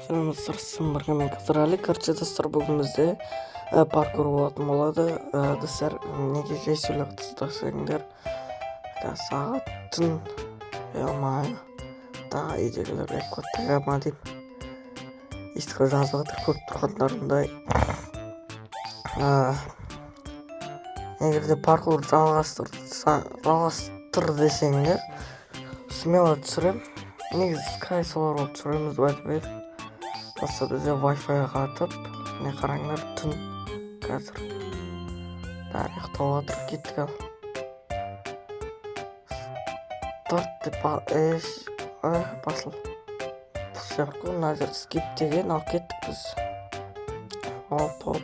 Саламатсыздар, сіздермен бірге мен қазір короче достар, бүгін бізде паркур болатын болады. Достар, неге жай сөйлеп тастасаңдар, сағат түн алмай тағы үйдегілер таяма деп естігі жазып жатыр көп тұрғандарындай. Егер де паркур жалғастыр десеңдер, смело түсірем. Негізі скай солар болып түсіреміз деп айтып едім. Просто бізде Wi-Fi қатып, не қараңдар, түн қазір. Бәрі ұйықтап жатыр, кеттік ал. Старт деп басыл. Все, мына жер скип деген алып кеттік біз. Оп.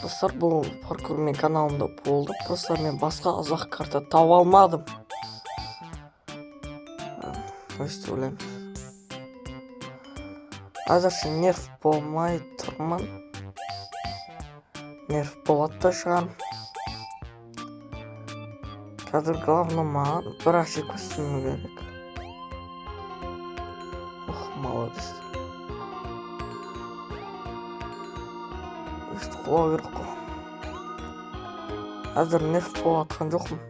Достар, бұл паркур мен каналымда болды. Просто мен басқа ұзақ карта таба алмадым. Өстіп ойлаймын. Әзірше нерв болмай тұрмын. Нерв болады да шығам. Қазір главное маған бір аши көстімі керек. Молодец. Өстіп қолау керек қой. Әзір нерв болатқан жоқпын.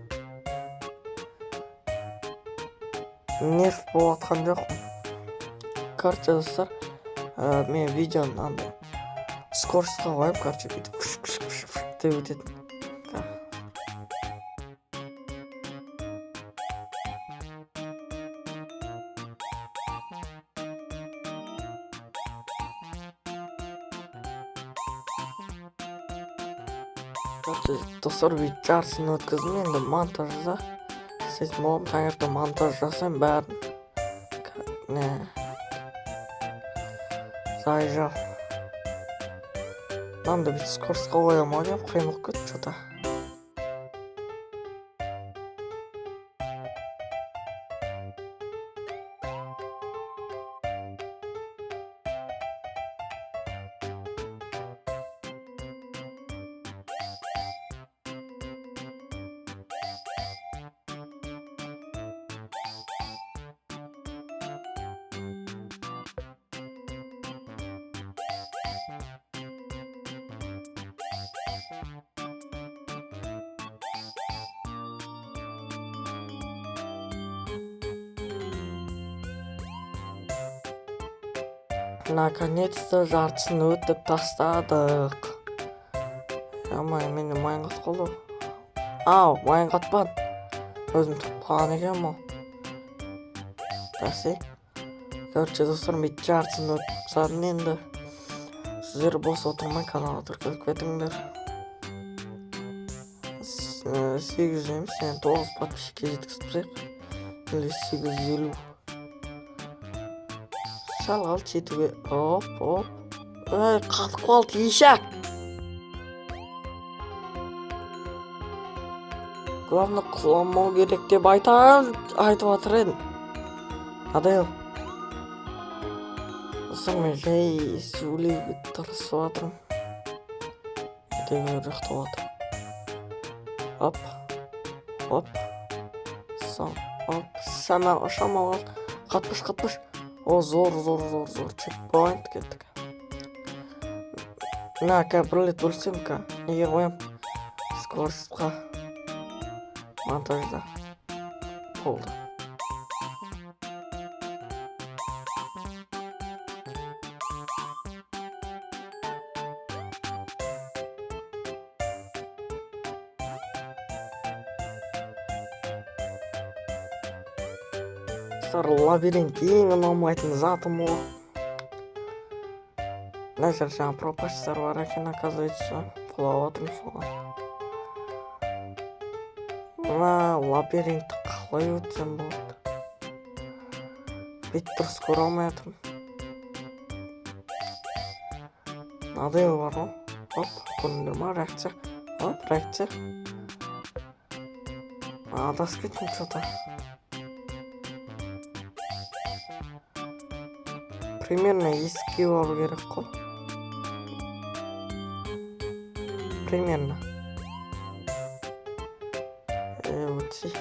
Короче, достар, мен видеоны андай скоростьқа қойып, короче, бүйтіп деп өтетін. Короче, достар, бүйтіп жарысын өткіздім, енді монтажда істейтін боламын. Таңертең монтаж жасаймын бәрін. Заезжал. Мынамды бүйтіп скоростьқа қоямын ау деп қиындық кетті что-то. Наконец-то жартысын өтіп тастадық. Мені майын қатып қалды. Майын қатпан. Өзім тұрып қалған екен ол. Бәсе. Короче, достар, бүйтіп жартысын өтіп тастадым енді. Сіздер бос отырмай каналға тіркеліп кетіңдер. 800 емес, 9 подписчикке жеткізіп или 850. Сәл қалды жетуге. Оп. Қатып қалды ешек. Главное, құламау керек деп айтып жатыр едім. Адел. Осыр мен жай сөйлеуге тырысып жатырмын. Үйдегілер ұйықтап жатыр. Оп. Шамал. Қатпыш. Зор. Чекпоинт кеттік. Бір рет өлсем, неге қоям? Скоростьқа. Монтажда. Болды. Лабиринт ең ұнамайтын затым ол. Мына жер жаңа пропастар бар екен, оказывается, құлап отырмын соған. Мына лабиринтті қалай өтсем болады? Бүйтіп дұрыс көре алмай жатырмын. Мынадай бар ғой. Көріңдер ма? Реакция. Адасып кеттім что-то. Примерно еске алу керек қой. Примерно. Өтсей.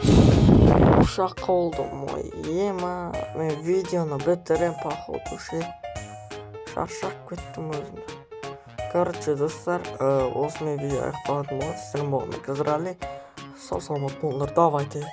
Ушаққа болдым ой ема мен видеоны бітірем походу ше шаршап кеттім өзім. Короче достар, осымен видео аяқталатын болады. Сіздермен болған қазір әлі сау саламат болыңдар. Давайте.